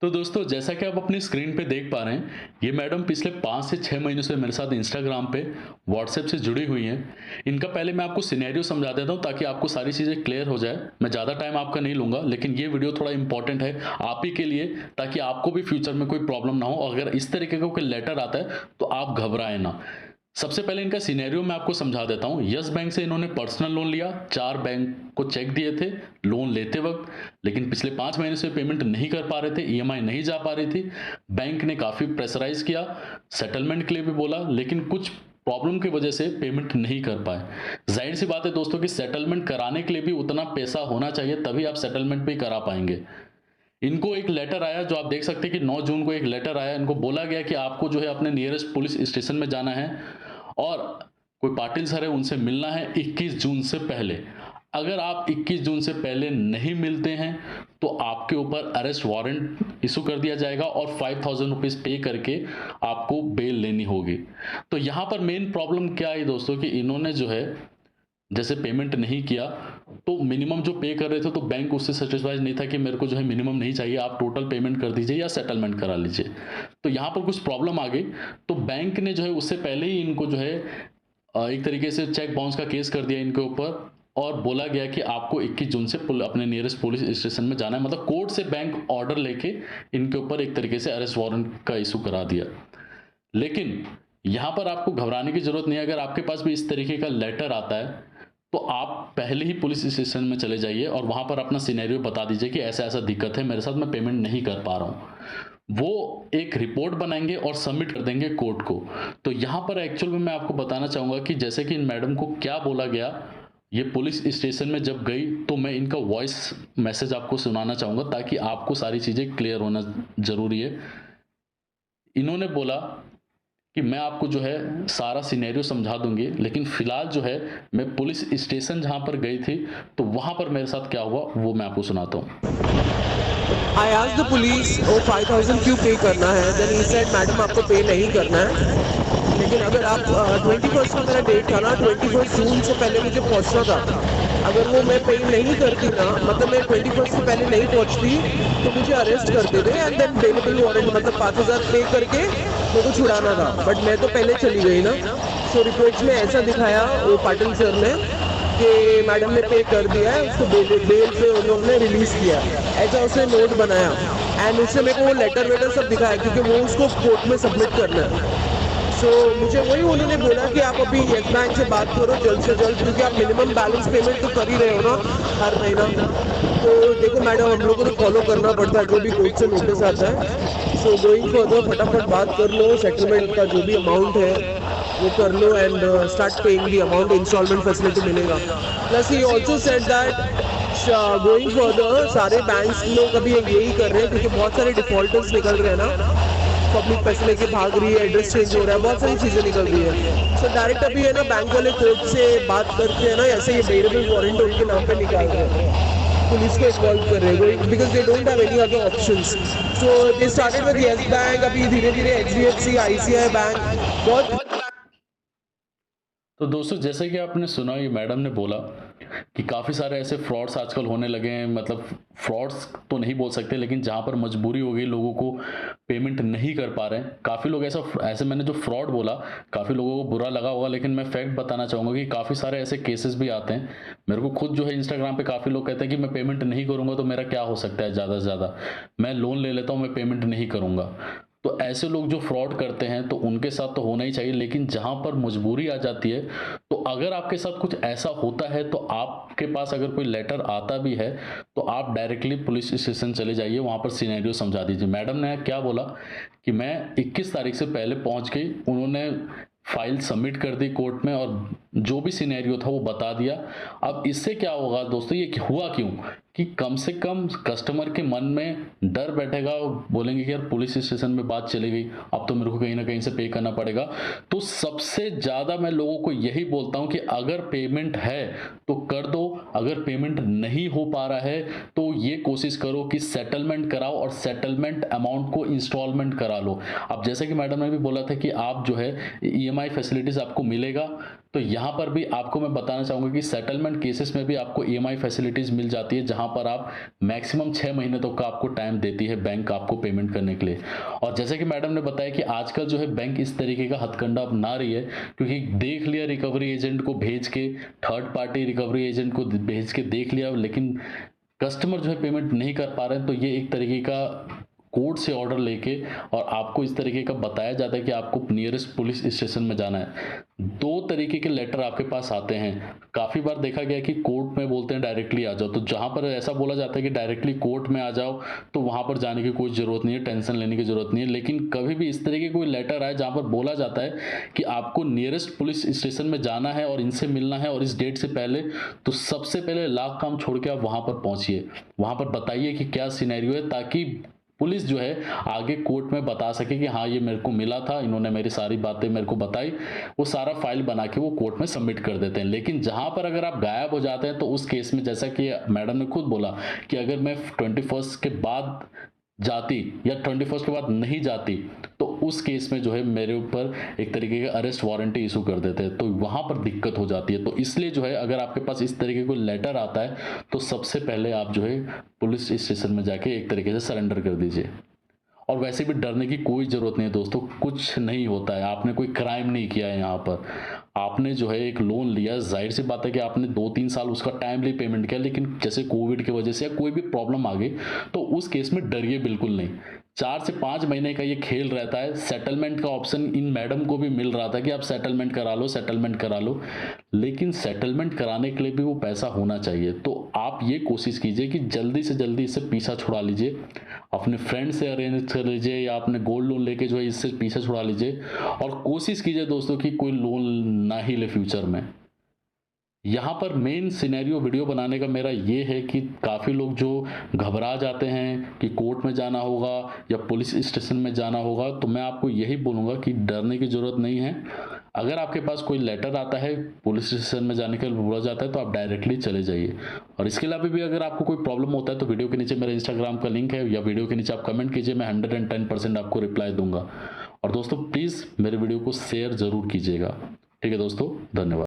तो दोस्तों जैसा कि आप अपनी स्क्रीन पे देख पा रहे हैं, ये मैडम पिछले 5 से 6 महीनों से मेरे साथ इंस्टाग्राम पे, व्हाट्सएप से जुड़ी हुई हैं। इनका पहले मैं आपको सिनेरियो समझा देता हूँ ताकि आपको सारी चीज़ें क्लियर हो जाए। मैं ज़्यादा टाइम आपका नहीं लूँगा, लेकिन ये वीडियो थोड़ा इंपॉर्टेंट है आप ही के लिए, ताकि आपको भी फ्यूचर में कोई प्रॉब्लम ना हो। अगर इस तरीके का कोई लेटर आता है, तो आप घबराएँ ना। सबसे पहले इनका सिनेरियो मैं आपको समझा देता हूँ। यस बैंक से इन्होंने पर्सनल लोन लिया, 4 बैंक को चेक दिए थे लोन लेते वक़्त, लेकिन पिछले 5 महीने से पेमेंट नहीं कर पा रहे थे, ईएमआई नहीं जा पा रही थी। बैंक ने काफ़ी प्रेशराइज़ किया, सेटलमेंट के लिए भी बोला, लेकिन कुछ प्रॉब्लम की वजह से पेमेंट नहीं कर पाए। ज़ाहिर-सी बात है दोस्तों कि सेटलमेंट कराने के लिए भी उतना पैसा होना चाहिए, तभी आप सेटलमेंट भी करा पाएँगे। इनको एक लेटर आया, जो आप देख सकते हैं कि 9 जून को एक लेटर आया। इनको बोला गया कि आपको जो है अपने नियरेस्ट पुलिस स्टेशन में जाना है और कोई पाटिल सर है उनसे मिलना है 21 जून से पहले। अगर आप 21 जून से पहले नहीं मिलते हैं, तो आपके ऊपर अरेस्ट वारंट इश्यू कर दिया जाएगा और 5000 रुपीज़ पे करके आपको बेल लेनी होगी। तो यहाँ पर मेन प्रॉब्लम क्या है दोस्तों कि इन्होंने जो है जैसे पेमेंट नहीं किया, तो मिनिमम जो पे कर रहे थे, तो बैंक उससे सैटिस्फाइड नहीं था कि मेरे को जो है मिनिमम नहीं चाहिए, आप टोटल पेमेंट कर दीजिए या सेटलमेंट करा लीजिए। तो यहाँ पर कुछ प्रॉब्लम आ गई, तो बैंक ने जो है उससे पहले ही इनको जो है एक तरीके से चेक बाउंस का केस कर दिया इनके ऊपर और बोला गया कि आपको 21 जून से अपने नियरेस्ट पुलिस स्टेशन में जाना है। मतलब कोर्ट से बैंक ऑर्डर लेके इनके ऊपर एक तरीके से अरेस्ट वारंट का इश्यू करा दिया। लेकिन यहाँ पर आपको घबराने की ज़रूरत नहीं है। अगर आपके पास भी इस तरीके का लेटर आता है, तो आप पहले ही पुलिस स्टेशन में चले जाइए और वहाँ पर अपना सिनेरियो बता दीजिए कि ऐसा-ऐसा दिक्कत है मेरे साथ, मैं पेमेंट नहीं कर पा रहा हूँ। वो एक रिपोर्ट बनाएँगे और सबमिट कर देंगे कोर्ट को। तो यहाँ पर एक्चुअल में मैं आपको बताना चाहूँगा कि जैसे कि इन मैडम को क्या बोला गया, ये पुलिस स्टेशन में जब गई, तो मैं इनका वॉइस मैसेज आपको सुनाना चाहूँगा ताकि आपको सारी चीज़ें क्लियर होना ज़रूरी है। इन्होंने बोला कि मैं आपको जो है सारा सिनेरियो समझा दूँगी, लेकिन फ़िलहाल जो है मैं पुलिस स्टेशन जहाँ पर गई थी, तो वहाँ पर मेरे साथ क्या हुआ वो मैं आपको सुनाता हूँ। आई आस्क्ड द पुलिस वो 5000 क्यों पे करना है, देन ही सेड मैडम आपको पे नहीं करना है, लेकिन अगर आप 21st का मेरा डेट था ना, 21st जून से पहले मुझे पहुंचना था। अगर वो मैं पे नहीं करती ना, मतलब मैं 21st से पहले नहीं पहुंचती, तो मुझे अरेस्ट कर देते एंड देन बेलेबल वारंट मतलब 5000 पे करके मेरे को छुड़ाना था, बट मैं तो पहले चली गई ना। सो रिपोर्ट्स में ऐसा दिखाया वो पाटिल सर ने कि मैडम ने पे कर दिया है, उसको बेल पे उन्होंने रिलीज किया, ऐसा उसने नोट बनाया एंड उससे मेरे को वो लेटर वेटर सब दिखाया क्योंकि वो उसको कोर्ट में सबमिट करना है। सो मुझे वही उन्होंने बोला कि आप अभी येस बैंक से बात करो जल्द से जल्द, क्योंकि आप मिनिमम बैलेंस पेमेंट तो कर ही रहे हो ना हर महीना। तो देखो मैडम, हम लोग को तो फॉलो करना पड़ता है जो भी कोर्ट से नोटिस आता है। सो गोइंग फर्दर फटाफट बात कर लो, सेटलमेंट का जो भी अमाउंट है वो कर लो and start paying the amount, installment facility मिलेगा। Plus he also said that going further सारे बैंक्स लोग अभी यही कर रहे हैं क्योंकि बहुत सारे डिफॉल्टर्स निकल रहे हैं ना, पब्लिक पैसे लेके भाग रही है, एड्रेस चेंज हो रहा है, बहुत सारी चीजें निकल रही है। सो डायरेक्ट अभी है ना बैंक वाले कोर्ट से बात करके है ना ऐसे ये बेलेबल वारंट उनके नाम पे निकाल रहे हैं, पुलिस को इन्वॉल्व कर रहे हैं because they don't have any other options. So they started with yes bank, अभी धीरे धीरे एचडीएफसी, आईसीआई बैंक बहुत। तो दोस्तों जैसे कि आपने सुना, ये मैडम ने बोला कि काफ़ी सारे ऐसे फ्रॉड्स आजकल होने लगे हैं। मतलब फ्रॉड्स तो नहीं बोल सकते, लेकिन जहाँ पर मजबूरी हो गई, लोगों को पेमेंट नहीं कर पा रहे हैं। काफ़ी लोग ऐसा ऐसे मैंने जो फ्रॉड बोला, काफ़ी लोगों को बुरा लगा होगा, लेकिन मैं फैक्ट बताना चाहूँगा कि काफ़ी सारे ऐसे केसेस भी आते हैं। मेरे को खुद जो है इंस्टाग्राम पे काफ़ी लोग कहते हैं कि मैं पेमेंट नहीं करूँगा तो मेरा क्या हो सकता है, ज़्यादा से ज़्यादा मैं लोन ले लेता हूँ, मैं पेमेंट नहीं करूँगा। तो ऐसे लोग जो फ्रॉड करते हैं, तो उनके साथ तो होना ही चाहिए, लेकिन जहाँ पर मजबूरी आ जाती है, तो अगर आपके साथ कुछ ऐसा होता है, तो आपके पास अगर कोई लेटर आता भी है, तो आप डायरेक्टली पुलिस स्टेशन चले जाइए, वहाँ पर सिनेरियो समझा दीजिए। मैडम ने क्या बोला कि मैं 21 तारीख से पहले पहुँच गई, उन्होंने फाइल सबमिट कर दी कोर्ट में और जो भी सिनेरियो था वो बता दिया। अब इससे क्या होगा दोस्तों, ये हुआ क्यों कि कम से कम कस्टमर के मन में डर बैठेगा, बोलेंगे कि यार पुलिस स्टेशन में बात चली गई, अब तो मेरे को कहीं ना कहीं से पे करना पड़ेगा। तो सबसे ज़्यादा मैं लोगों को यही बोलता हूँ कि अगर पेमेंट है तो कर दो, अगर पेमेंट नहीं हो पा रहा है तो ये कोशिश करो कि सेटलमेंट कराओ और सेटलमेंट अमाउंट को इंस्टॉलमेंट करा लो। अब जैसे कि मैडम ने भी बोला था कि आप जो है ईएमआई फैसिलिटीज़ आपको मिलेगा, तो यहाँ पर भी आपको मैं बताना चाहूँगा कि सेटलमेंट केसेस में भी आपको ईएमआई फैसिलिटीज़ मिल जाती है, जहाँ पर आप मैक्सिमम 6 महीने तक का आपको टाइम देती है बैंक आपको पेमेंट करने के लिए। और जैसे कि मैडम ने बताया कि आजकल जो है बैंक इस तरीके का हथकंडा अपना रही है, क्योंकि देख लिया रिकवरी एजेंट को भेज के, थर्ड पार्टी रिकवरी एजेंट को भेज के देख लिया, लेकिन कस्टमर जो है पेमेंट नहीं कर पा रहे हैं, तो ये एक तरीके का कोर्ट से ऑर्डर लेके और आपको इस तरीके का बताया जाता है कि आपको नियरेस्ट पुलिस स्टेशन में जाना है। 2 तरीके के लेटर आपके पास आते हैं। काफ़ी बार देखा गया कि कोर्ट में बोलते हैं डायरेक्टली आ जाओ, तो जहाँ पर ऐसा बोला जाता है कि डायरेक्टली कोर्ट में आ जाओ, तो वहाँ पर जाने की कोई ज़रूरत नहीं है, टेंशन लेने की ज़रूरत नहीं है। लेकिन कभी भी इस तरीके कोई लेटर आए जहाँ पर बोला जाता है कि आपको नियरेस्ट पुलिस स्टेशन में जाना है और इनसे मिलना है और इस डेट से पहले, तो सबसे पहले लाख काम छोड़ के आप वहाँ पर पहुँचिए। वहाँ पर बताइए कि क्या सिनेरियो है, ताकि पुलिस जो है आगे कोर्ट में बता सके कि हाँ ये मेरे को मिला था, इन्होंने मेरी सारी बातें मेरे को बताई। वो सारा फाइल बना के वो कोर्ट में सबमिट कर देते हैं। लेकिन जहाँ पर अगर आप गायब हो जाते हैं, तो उस केस में जैसा कि मैडम ने खुद बोला कि अगर मैं 21 के बाद जाती या 21 के बाद नहीं जाती, तो उस केस में जो है मेरे ऊपर एक तरीके का अरेस्ट वारंटी इशू कर देते हैं, तो वहाँ पर दिक्कत हो जाती है। तो इसलिए जो है अगर आपके पास इस तरीके का लेटर आता है, तो सबसे पहले आप जो है पुलिस स्टेशन में जाके एक तरीके से सरेंडर कर दीजिए। और वैसे भी डरने की कोई ज़रूरत नहीं है दोस्तों, कुछ नहीं होता है। आपने कोई क्राइम नहीं किया है यहाँ पर। आपने जो है एक लोन लिया, ज़ाहिर सी बात है कि आपने 2-3 साल उसका टाइमली पेमेंट किया, लेकिन जैसे कोविड की वजह से या कोई भी प्रॉब्लम आ गई, तो उस केस में डरिए बिल्कुल नहीं। 4 से 5 महीने का ये खेल रहता है। सेटलमेंट का ऑप्शन इन मैडम को भी मिल रहा था कि आप सेटलमेंट करा लो, सेटलमेंट करा लो, लेकिन सेटलमेंट कराने के लिए भी वो पैसा होना चाहिए। तो आप ये कोशिश कीजिए कि जल्दी से जल्दी इससे पीछा छुड़ा लीजिए। अपने फ्रेंड से अरेंज कर लीजिए या अपने गोल्ड लोन लेके जो है इससे पीछा छुड़ा लीजिए, और कोशिश कीजिए दोस्तों कि कोई लोन ना ही ले फ्यूचर में। यहाँ पर मेन सिनेरियो वीडियो बनाने का मेरा ये है कि काफ़ी लोग जो घबरा जाते हैं कि कोर्ट में जाना होगा या पुलिस स्टेशन में जाना होगा, तो मैं आपको यही बोलूँगा कि डरने की ज़रूरत नहीं है। अगर आपके पास कोई लेटर आता है, पुलिस स्टेशन में जाने के लिए बोला जाता है, तो आप डायरेक्टली चले जाइए। और इसके अलावा भी अगर आपको कोई प्रॉब्लम होता है, तो वीडियो के नीचे मेरा इंस्टाग्राम का लिंक है, या वीडियो के नीचे आप कमेंट कीजिए, मैं 110% आपको रिप्लाई दूंगा। और दोस्तों प्लीज़ मेरे वीडियो को शेयर ज़रूर कीजिएगा। ठीक है दोस्तों, धन्यवाद।